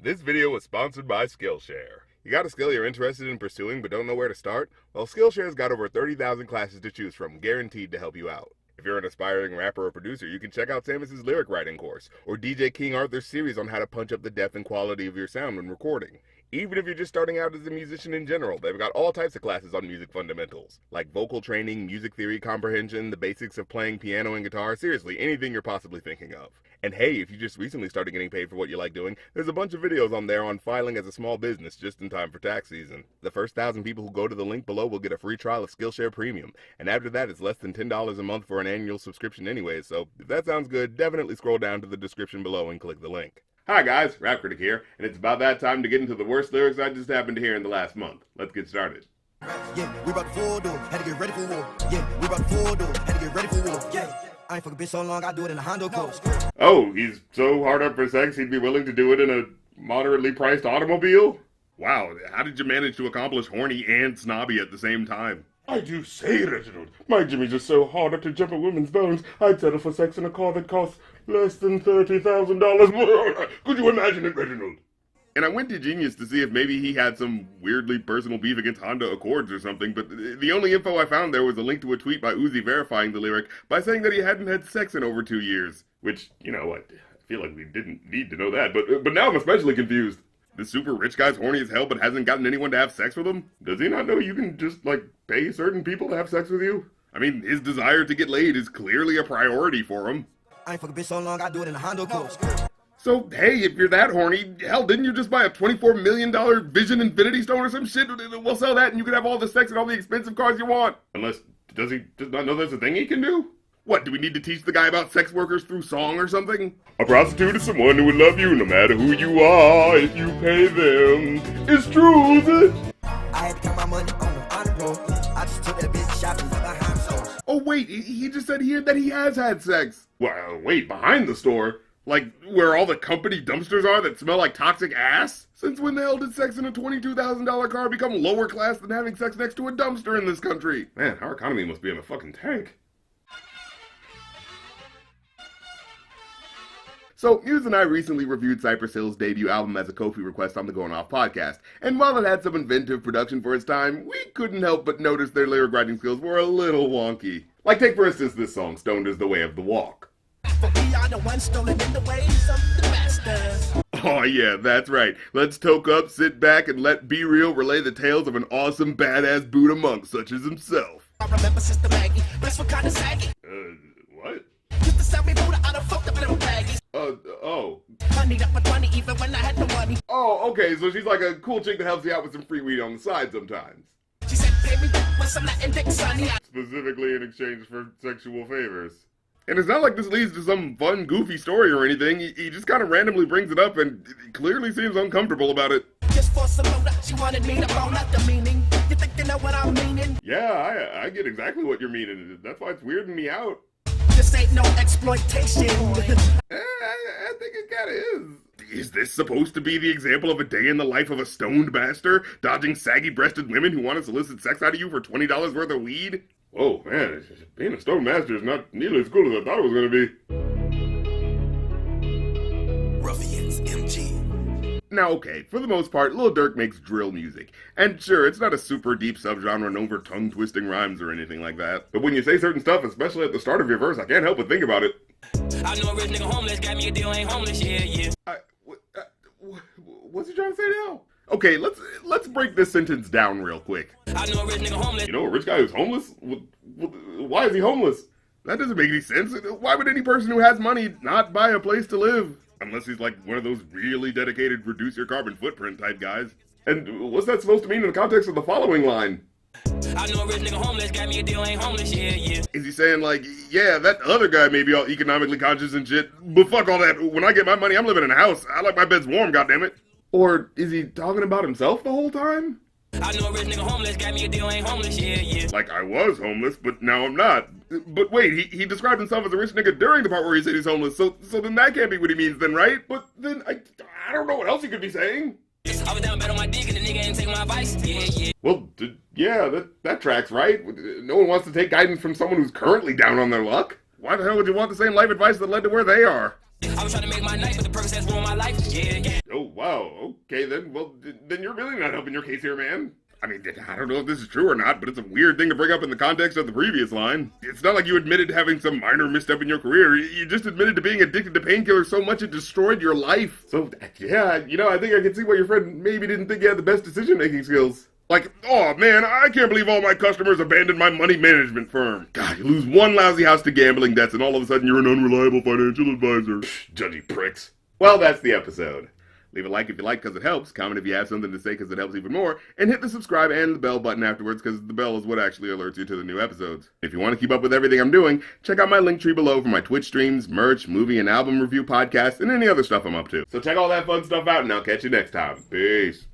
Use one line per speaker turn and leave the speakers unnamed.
This video was sponsored by Skillshare. You got a skill you're interested in pursuing but don't know where to start? Well, Skillshare's got over 30,000 classes to choose from, guaranteed to help you out. If you're an aspiring rapper or producer, you can check out Samus's lyric writing course, or DJ King Arthur's series on how to punch up the depth and quality of your sound when recording. Even if you're just starting out as a musician in general, they've got all types of classes on music fundamentals, like vocal training, music theory comprehension, the basics of playing piano and guitar, seriously, anything you're possibly thinking of. And hey, if you just recently started getting paid for what you like doing, there's a bunch of videos on there on filing as a small business just in time for tax season. The first 1,000 people who go to the link below will get a free trial of Skillshare Premium, and after that it's less than $10 a month for an annual subscription anyway, so if that sounds good, definitely scroll down to the description below and click the link. Hi guys, Rap Critic here, and it's about that time to get into the worst lyrics I just happened to hear in the last month. Let's get started.
Yeah, we about to fall though, had to get ready for war. Yeah, we about to fall though, had to get ready for war. Yeah, I ain't fucking bitch so long, I do it in a Honda course.
Oh, he's so hard up for sex he'd be willing to do it in a moderately priced automobile? Wow, how did you manage to accomplish horny and snobby at the same time? I do say, Reginald, my Jimmy's just so hard up to jump at women's bones, I'd settle for sex in a car that costs less than $30,000. Could you imagine it, Reginald? And I went to Genius to see if maybe he had some weirdly personal beef against Honda Accords or something, but the only info I found there was a link to a tweet by Uzi verifying the lyric by saying that he hadn't had sex in over 2 years. Which, you know, I feel like we didn't need to know that, but now I'm especially confused. The super rich guy's horny as hell but hasn't gotten anyone to have sex with him? Does he not know you can just, like, pay certain people to have sex with you? I mean, his desire to get laid is clearly a priority for him.
I ain't fucking bitch so long, I do it in a Honda course.
So, hey, if you're that horny, hell, didn't you just buy a $24 million Vision Infinity Stone or some shit? We'll sell that and you can have all the sex and all the expensive cars you want. Unless, does he just not know that's a thing he can do? What, do we need to teach the guy about sex workers through song or something? A prostitute is someone who will love you no matter who you are if you pay them. It's true, is it?
I had to count my money on the honor roll. I just took that bitch shopping behind stores.
Oh wait, he just said here that he has had sex. Well, wait, behind the store? Like, where all the company dumpsters are that smell like toxic ass? Since when the hell did sex in a $22,000 car become lower class than having sex next to a dumpster in this country? Man, our economy must be in a fucking tank. So, Muse and I recently reviewed Cypress Hill's debut album as a Ko-fi request on the Going Off podcast, and while it had some inventive production for its time, we couldn't help but notice their lyric writing skills were a little wonky. Like, take for instance this song, Stoned is the Way of the Walk.
For we are the ones stolen in the ways of the masters.
Oh yeah, that's right. Let's toke up, sit back, and let Be Real relay the tales of an awesome badass Buddha monk such as himself.
I remember Sister Maggie, best for kind of saggy.
What?
Used to sell me Buddha out of fucked up little baggies.
Oh.
Honeyed up for 20 even when I had no money.
Oh, okay, so she's like a cool chick that helps you out with some free weed on the side sometimes.
She said, pay me with some Latin dick, sonny.
Specifically in exchange for sexual favors. And it's not like this leads to some fun, goofy story or anything. He just kind of randomly brings it up and clearly seems uncomfortable about it.
Just for some load, she wanted me to bone out the meaning. You think you know what I'm meaning?
Yeah, I get exactly what you're meaning. That's why it's weirding me out.
This ain't no exploitation.
I think it kinda is. Is this supposed to be the example of a day in the life of a stoned master, dodging saggy-breasted women who want to solicit sex out of you for $20 worth of weed? Oh man, being a stoned master is not nearly as cool as I thought it was gonna be.
Ruffians, MG.
Now okay, for the most part, Lil Durk makes drill music. And sure, it's not a super deep subgenre known for tongue-twisting rhymes or anything like that. But when you say certain stuff, especially at the start of your verse, I can't help but think about it.
I know a rich nigga homeless, got me a deal, ain't homeless, yeah.
What's he trying to say now? Okay, let's break this sentence down real quick.
I know a rich nigga homeless.
You know a rich guy who's homeless? Why is he homeless? That doesn't make any sense. Why would any person who has money not buy a place to live? Unless he's like one of those really dedicated reduce your carbon footprint type guys. And what's that supposed to mean in the context of the following line?
I know a rich nigga homeless, got me a deal, ain't homeless, yeah.
Is he saying like, yeah, that other guy may be all economically conscious and shit, but fuck all that. When I get my money, I'm living in a house. I like my beds warm, goddammit. Or is he talking about himself the whole time?
I know a rich nigga homeless, got me a deal, ain't homeless, yeah.
Like I was homeless, but now I'm not. But wait, he described himself as a rich nigga during the part where he said he's homeless, so then that can't be what he means then, right? But then, I don't know what else he could be saying.
I was down bad on my dick and the nigga ain't take my advice, yeah.
Well, yeah, that tracks, right? No one wants to take guidance from someone who's currently down on their luck. Why the hell would you want the same life advice that led to where they are?
I was trying to make my night, but the purpose that's ruined my life, yeah.
Oh, Wow, okay then. Well, then you're really not helping your case here, man. I mean, I don't know if this is true or not, but it's a weird thing to bring up in the context of the previous line. It's not like you admitted to having some minor misstep in your career. You just admitted to being addicted to painkillers so much it destroyed your life. So, yeah, I think I can see why your friend maybe didn't think you had the best decision-making skills. Like, oh man, I can't believe all my customers abandoned my money management firm. God, you lose one lousy house to gambling debts and all of a sudden you're an unreliable financial advisor. Judgy pricks. Well, that's the episode. Leave a like if you like because it helps, comment if you have something to say because it helps even more, and hit the subscribe and the bell button afterwards because the bell is what actually alerts you to the new episodes. If you want to keep up with everything I'm doing, check out my link tree below for my Twitch streams, merch, movie and album review podcasts, and any other stuff I'm up to. So check all that fun stuff out and I'll catch you next time. Peace.